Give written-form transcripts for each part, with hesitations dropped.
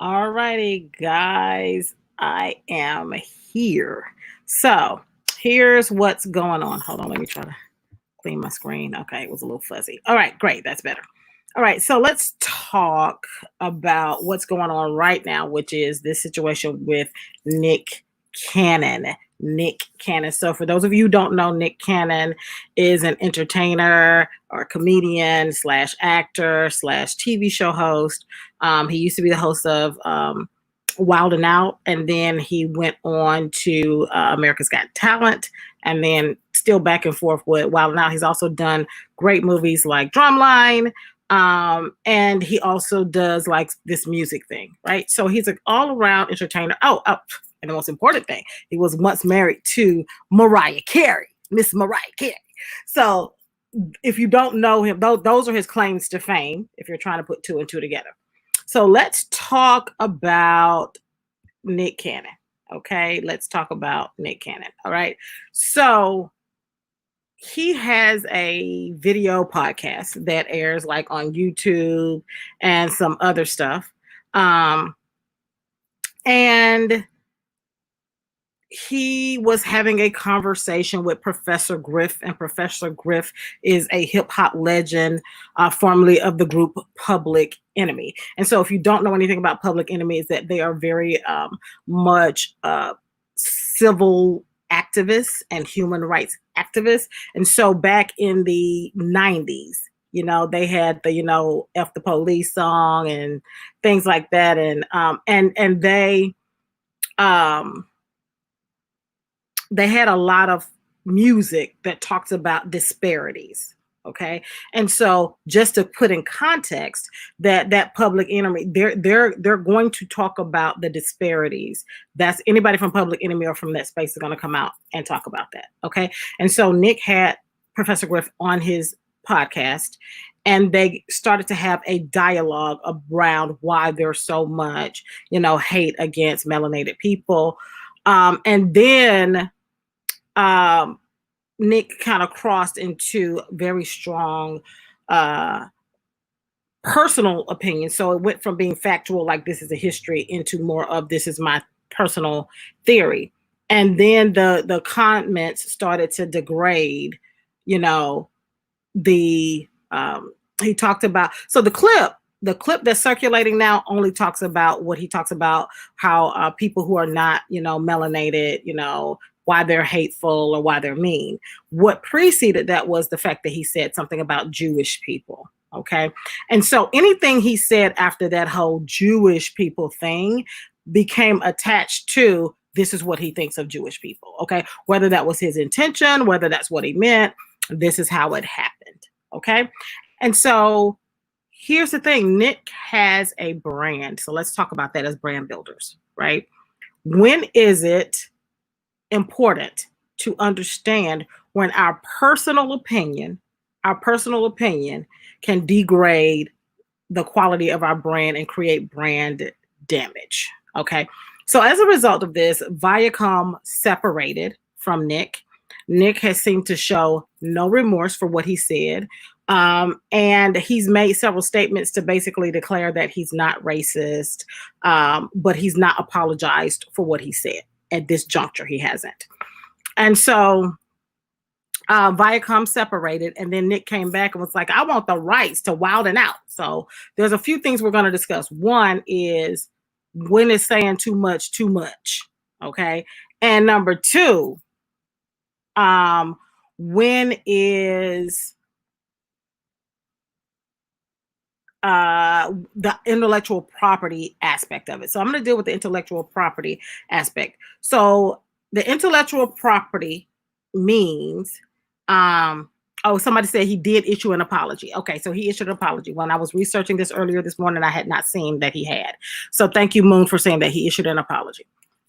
All righty, guys, I am here. So here's what's going on. Hold on, let me try to clean my screen. Okay, it was a little fuzzy. All right, great, that's better. All right, so let's talk about what's going on right now, which is this situation with Nick Cannon. Nick Cannon. So, for those of you who don't know, Nick Cannon is an entertainer or comedian slash actor slash TV show host. He used to be the host of Wild and Out, and then he went on to America's Got Talent, and then still back and forth with Wild and Out. He's also done great movies like Drumline, and he also does like this music thing, right? So he's an all-around entertainer. And the most important thing, he was once married to Mariah Carey, Miss Mariah Carey. So if you don't know him, those are his claims to fame, if you're trying to put two and two together. So let's talk about Nick Cannon. Okay, let's talk about Nick Cannon. All right. So he has a video podcast that airs like on YouTube and some other stuff. And he was having a conversation with Professor Griff, and Professor Griff is a hip hop legend, formerly of the group Public Enemy. And so, if you don't know anything about Public Enemy, is that they are very much civil activists and human rights activists. And so, back in the 90s, they had the F the Police song and things like that, and they had a lot of music that talks about disparities. Okay. And so just to put in context that Public Enemy, they're going to talk about the disparities. That's anybody from Public Enemy or from that space is going to come out and talk about that. Okay. And so Nick had Professor Griff on his podcast, and they started to have a dialogue around why there's so much, hate against melanated people. And then Nick kind of crossed into very strong personal opinion. So it went from being factual, like this is a history, into more of this is my personal theory. And then the comments started to degrade, he talked about, so the clip that's circulating now only talks about what he talks about, how people who are not, melanated, why they're hateful or why they're mean. What preceded that was the fact that he said something about Jewish people. Okay. And so anything he said after that whole Jewish people thing became attached to this is what he thinks of Jewish people. Okay. Whether that was his intention, whether that's what he meant, this is how it happened. Okay. And so here's the thing, Nick has a brand. So let's talk about that as brand builders, right? When is it important to understand when our personal opinion can degrade the quality of our brand and create brand damage? Okay. So as a result of this, Viacom separated from Nick. Nick has seemed to show no remorse for what he said. And he's made several statements to basically declare that he's not racist, but he's not apologized for what he said. At this juncture, he hasn't. And so Viacom separated, and then Nick came back and was like, I want the rights to Wild and Out. So there's a few things we're going to discuss. One is when is saying too much, okay? And number two, when is the intellectual property aspect of it. So I'm going to deal with the intellectual property aspect. So the intellectual property means, somebody said he did issue an apology. Okay, so he issued an apology. When I was researching this earlier this morning, I had not seen that he had. So thank you, Moon, for saying that he issued an apology.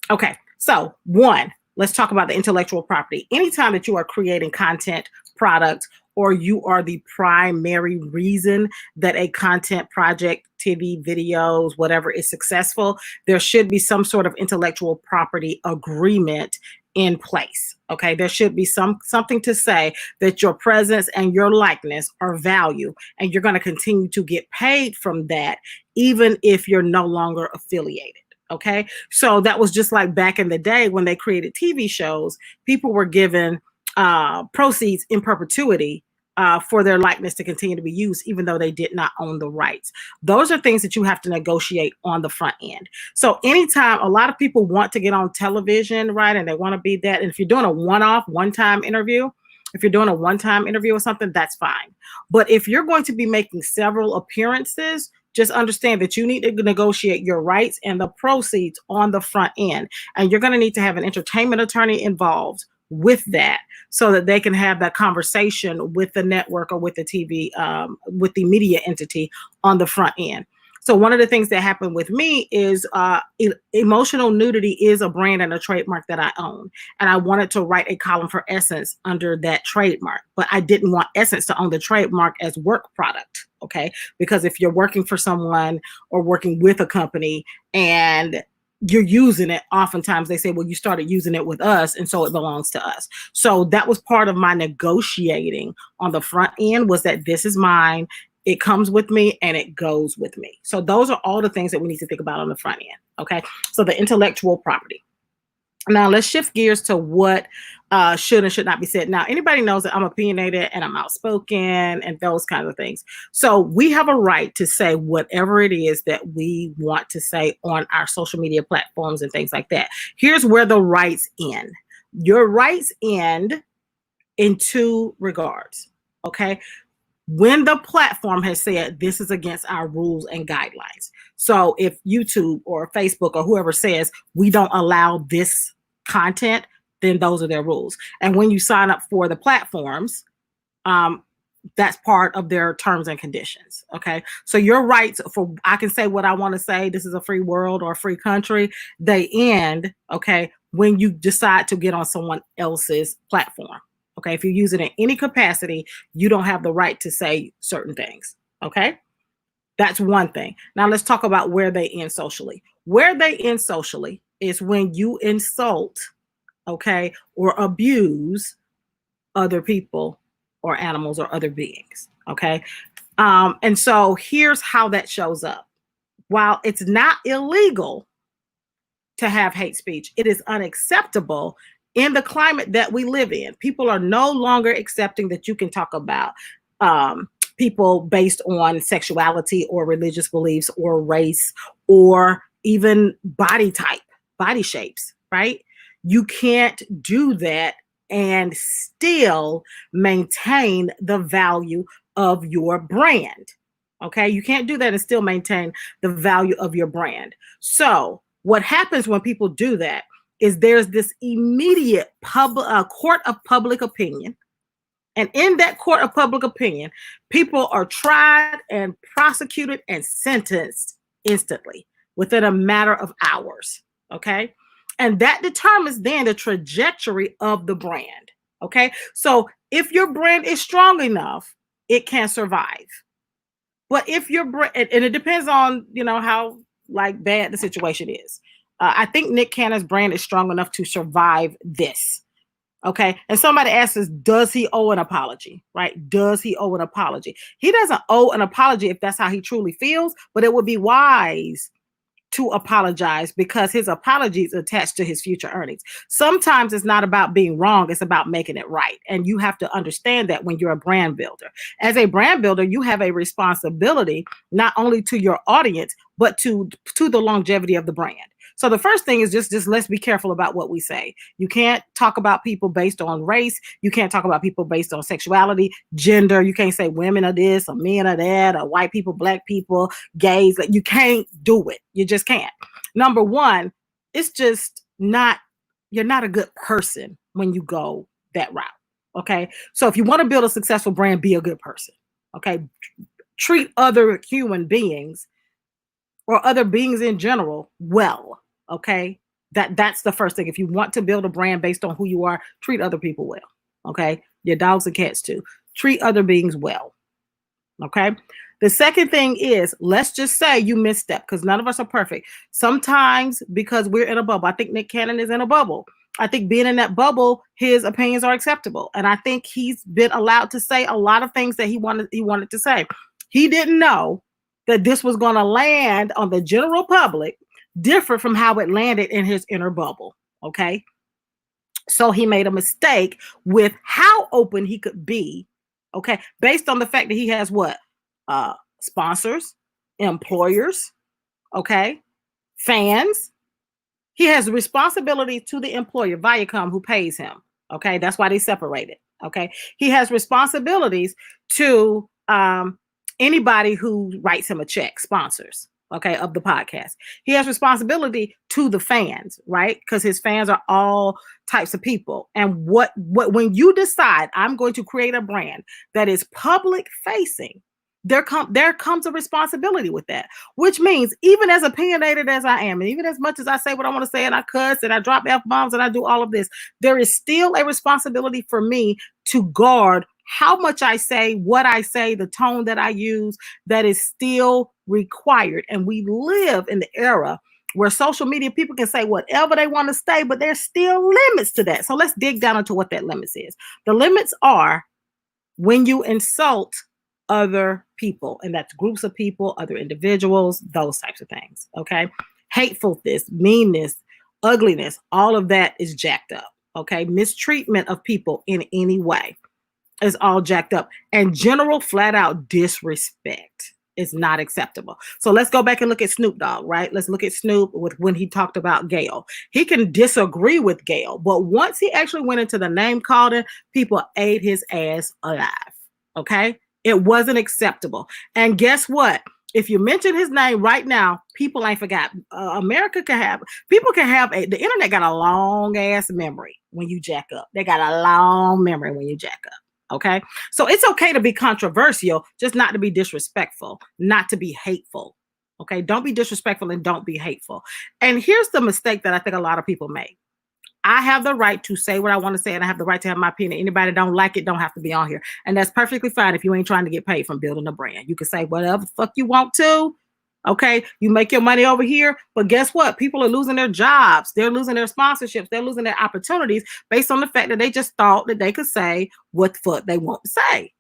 Okay, so one, let's talk about the intellectual property. Anytime that you are creating content, product, or you are the primary reason that a content project TV, videos, whatever is successful, there should be some sort of intellectual property agreement in place. Okay, there should be something to say that your presence and your likeness are value, and you're going to continue to get paid from that, even if you're no longer affiliated. Okay, so that was just like back in the day when they created TV shows, people were given proceeds in perpetuity for their likeness to continue to be used, even though they did not own the rights. Those are things that you have to negotiate on the front end. So anytime a lot of people want to get on television, right, and they want to be that, and if you're doing a one-time interview, if you're doing a one-time interview or something, that's fine. But if you're going to be making several appearances, just understand that you need to negotiate your rights and the proceeds on the front end. And you're going to need to have an entertainment attorney involved with that so that they can have that conversation with the network or with the TV, with the media entity on the front end. So one of the things that happened with me is emotional nudity is a brand and a trademark that I own. And I wanted to write a column for Essence under that trademark, but I didn't want Essence to own the trademark as work product. Okay. Because if you're working for someone or working with a company and you're using it, oftentimes they say, well, you started using it with us, and so it belongs to us. So that was part of my negotiating on the front end, was that this is mine. It comes with me and it goes with me. So those are all the things that we need to think about on the front end. Okay. So the intellectual property. Now let's shift gears to what should and should not be said. Now, anybody knows that I'm opinionated and I'm outspoken and those kinds of things. So we have a right to say whatever it is that we want to say on our social media platforms and things like that. Here's where the rights end. Your rights end in two regards. Okay. When the platform has said this is against our rules and guidelines. So if YouTube or Facebook or whoever says we don't allow this content, then those are their rules. And when you sign up for the platforms, that's part of their terms and conditions. Okay. So your rights for, I can say what I want to say, this is a free world or a free country, they end, okay, when you decide to get on someone else's platform. Okay, if you use it in any capacity, you don't have the right to say certain things. Okay, that's one thing. Now let's talk about where they end socially. Where they end socially is when you insult, okay, or abuse other people or animals or other beings. Okay, and so here's how that shows up. While it's not illegal to have hate speech, it is unacceptable in the climate that we live in. People are no longer accepting that you can talk about people based on sexuality or religious beliefs or race or even body type, body shapes, right? You can't do that and still maintain the value of your brand. Okay, you can't do that and still maintain the value of your brand. So what happens when people do that is there's this immediate court of public opinion. And in that court of public opinion, people are tried and prosecuted and sentenced instantly within a matter of hours. Okay. And that determines then the trajectory of the brand. Okay. So if your brand is strong enough, it can survive. But if your brand, and it depends on, you know, how like bad the situation is. I think Nick Cannon's brand is strong enough to survive this. Okay. And somebody asks us, does he owe an apology? Right? Does he owe an apology? He doesn't owe an apology if that's how he truly feels, but it would be wise to apologize because his apology is attached to his future earnings. Sometimes it's not about being wrong. It's about making it right. And you have to understand that when you're a brand builder. As a brand builder, you have a responsibility not only to your audience, but to the longevity of the brand. So the first thing is just let's be careful about what we say. You can't talk about people based on race. You can't talk about people based on sexuality, gender. You can't say women are this or men are that or white people, black people, gays. You can't do it. You just can't. Number one, it's just not, you're not a good person when you go that route. Okay. So if you want to build a successful brand, be a good person. Okay. Treat other human beings or other beings in general well. Okay, that's the first thing. If you want to build a brand based on who you are, treat other people well. Okay, your dogs and cats too. Treat other beings well. Okay, The second thing is, let's just say you misstep, because none of us are perfect. Sometimes because we're in a bubble, I think Nick Cannon is in a bubble. I think being in that bubble, his opinions are acceptable. And I think he's been allowed to say a lot of things that he wanted to say. He didn't know that this was going to land on the general public different from how it landed in his inner bubble. Okay. So he made a mistake with how open he could be. Okay. Based on the fact that he has what? Sponsors, employers, okay, fans. He has a responsibility to the employer, Viacom, who pays him. Okay, that's why they separated. Okay, he has responsibilities to anybody who writes him a check, sponsors. Okay, of the podcast. He has responsibility to the fans, right? Because his fans are all types of people. And what when you decide I'm going to create a brand that is public facing, there comes a responsibility with that, which means even as opinionated as I am, and even as much as I say what I want to say and I cuss and I drop F-bombs and I do all of this, there is still a responsibility for me to guard how much I say, what I say, the tone that I use. That is still required. And we live in the era where social media people can say whatever they want to say, but there's still limits to that. So let's dig down into what that limits is. The limits are when you insult other people, and that's groups of people, other individuals, those types of things. Okay. Hatefulness, meanness, ugliness, all of that is jacked up. Okay. Mistreatment of people in any way is all jacked up, and general flat out disrespect is not acceptable. So let's go back and look at Snoop Dogg, right? Let's look at Snoop with when he talked about Gayle. He can disagree with Gayle, but once he actually went into the name calling, people ate his ass alive. Okay. It wasn't acceptable. And guess what? If you mention his name right now, people ain't forgot. America can have, people can have the internet got a long ass memory when you jack up. They got a long memory when you jack up. Okay. So it's okay to be controversial, just not to be disrespectful, not to be hateful. Okay. Don't be disrespectful and don't be hateful. And here's the mistake that I think a lot of people make. I have the right to say what I want to say, and I have the right to have my opinion. Anybody that don't like it don't have to be on here. And that's perfectly fine if you ain't trying to get paid from building a brand. You can say whatever the fuck you want to. Okay, you make your money over here, but guess what? People are losing their jobs. They're losing their sponsorships. They're losing their opportunities based on the fact that they just thought that they could say what the fuck they want to say.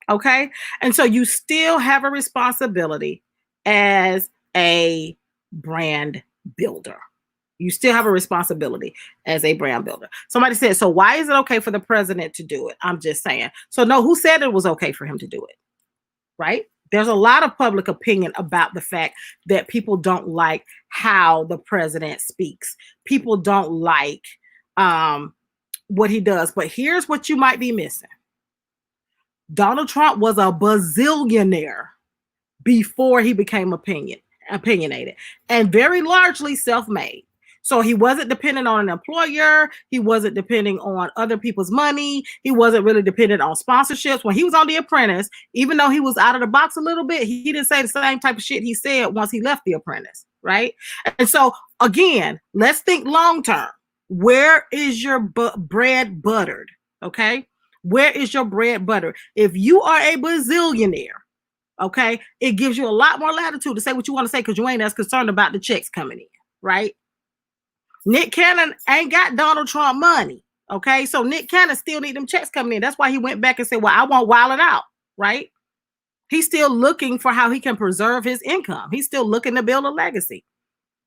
Okay, and so you still have a responsibility as a brand builder. You still have a responsibility as a brand builder. Somebody said, so why is it okay for the president to do it? I'm just saying. So no, who said it was okay for him to do it? Right? There's a lot of public opinion about the fact that people don't like how the president speaks. People don't like what he does. But here's what you might be missing. Donald Trump was a bazillionaire before he became opinionated, and very largely self-made. So he wasn't dependent on an employer. He wasn't depending on other people's money. He wasn't really dependent on sponsorships. When he was on The Apprentice, even though he was out of the box a little bit, he didn't say the same type of shit he said once he left The Apprentice, right? And so, again, let's think long-term. Where is your bread buttered, okay? Where is your bread buttered? If you are a bazillionaire, okay, it gives you a lot more latitude to say what you want to say because you ain't as concerned about the checks coming in, right? Nick Cannon ain't got Donald Trump money, okay? So Nick Cannon still need them checks coming in. That's why he went back and said, well, I want Wild 'N Out, right? He's still looking for how he can preserve his income. He's still looking to build a legacy.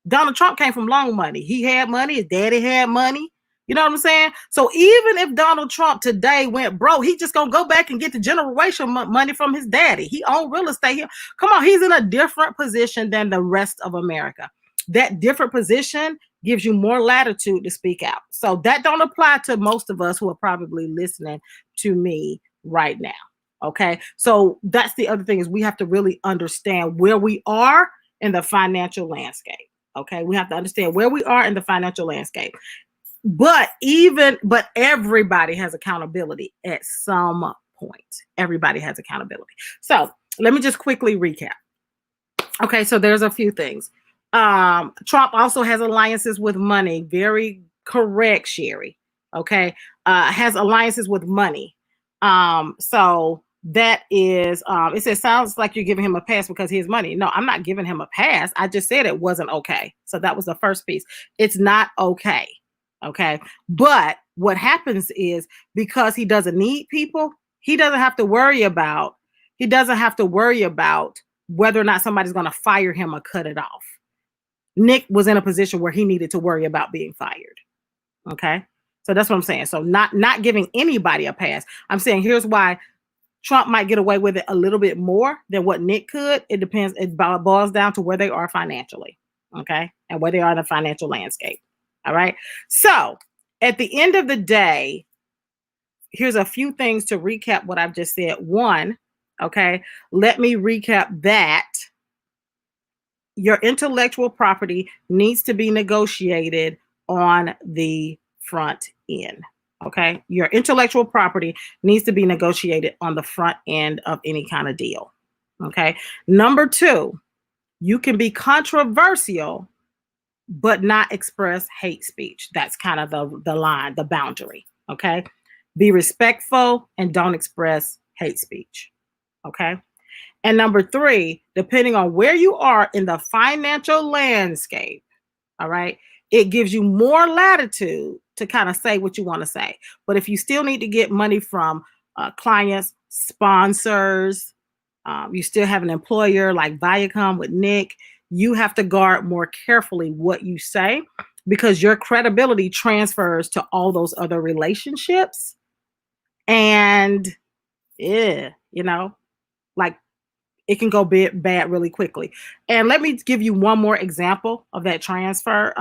Donald Trump came from long money. He had money. His daddy had money. You know what I'm saying? So even if Donald Trump today went broke, he just going to go back and get the generational money from his daddy. He owned real estate here. Come on, he's in a different position than the rest of America. That different position gives you more latitude to speak out. So that don't apply to most of us who are probably listening to me right now. Okay. So that's the other thing is we have to really understand where we are in the financial landscape. Okay. We have to understand where we are in the financial landscape. But everybody has accountability at some point. Everybody has accountability. So let me just quickly recap. Okay. So there's a few things. Trump also has alliances with money. Very correct, Sherry. Okay. Has alliances with money. So that is, it says, sounds like you're giving him a pass because he has money. No, I'm not giving him a pass. I just said it wasn't okay. So that was the first piece. It's not okay. Okay. But what happens is because he doesn't need people, he doesn't have to worry about whether or not somebody's going to fire him or cut it off. Nick was in a position where he needed to worry about being fired. Okay. So that's what I'm saying. So not giving anybody a pass. I'm saying here's why Trump might get away with it a little bit more than what Nick could. It depends. It boils down to where they are financially. Okay. And where they are in the financial landscape. All right. So at the end of the day, here's a few things to recap what I've just said. One, okay, let me recap that your intellectual property needs to be negotiated on the front end. Okay, your intellectual property needs to be negotiated on the front end of any kind of deal. Okay, number two, you can be controversial but not express hate speech. That's kind of the line, the boundary. Okay, be respectful and don't express hate speech. Okay. And number three, depending on where you are in the financial landscape, all right, it gives you more latitude to kind of say what you want to say. But if you still need to get money from clients, sponsors, you still have an employer like Viacom with Nick, you have to guard more carefully what you say because your credibility transfers to all those other relationships. And yeah, like it can go bad really quickly. And let me give you one more example of that transfer.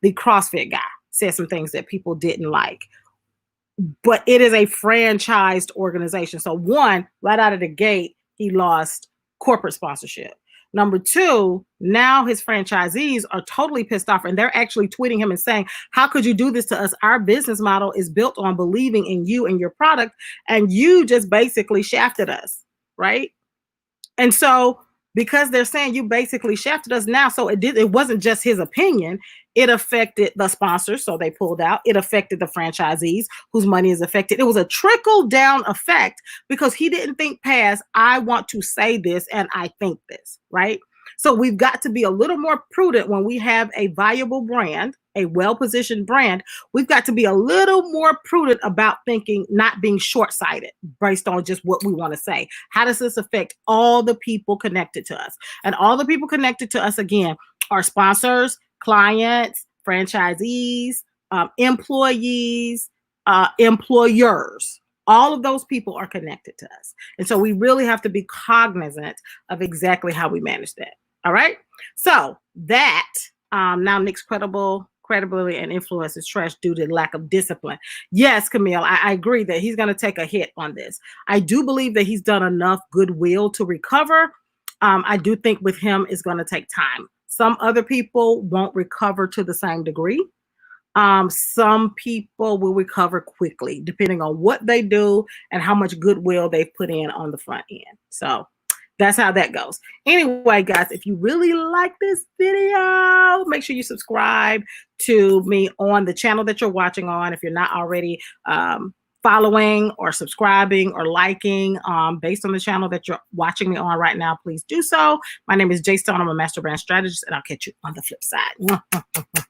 The CrossFit guy said some things that people didn't like, but it is a franchised organization. So one, right out of the gate, he lost corporate sponsorship. Number two, now his franchisees are totally pissed off and they're actually tweeting him and saying, how could you do this to us? Our business model is built on believing in you and your product, and you just basically shafted us, right? And so because they're saying you basically shafted us now, so it wasn't just his opinion. It affected the sponsors, so they pulled out. It affected the franchisees whose money is affected. It was a trickle down effect because he didn't think past, I want to say this and I think this, right? So we've got to be a little more prudent when we have a viable brand, a well-positioned brand. We've got to be a little more prudent about thinking, not being short-sighted based on just what we want to say. How does this affect all the people connected to us? And all the people connected to us, again, are sponsors, clients, franchisees, employees, employers. All of those people are connected to us. And so we really have to be cognizant of exactly how we manage that. All right. So that now Nick's credibility and influence is trashed due to lack of discipline. Yes, Camille, I agree that he's going to take a hit on this. I do believe that he's done enough goodwill to recover. I do think with him it's going to take time. Some other people won't recover to the same degree. Some people will recover quickly, depending on what they do and how much goodwill they've put in on the front end. So that's how that goes. Anyway, guys, if you really like this video, make sure you subscribe to me on the channel that you're watching on. If you're not already following or subscribing or liking based on the channel that you're watching me on right now, please do so. My name is Jay Stone. I'm a master brand strategist, and I'll catch you on the flip side.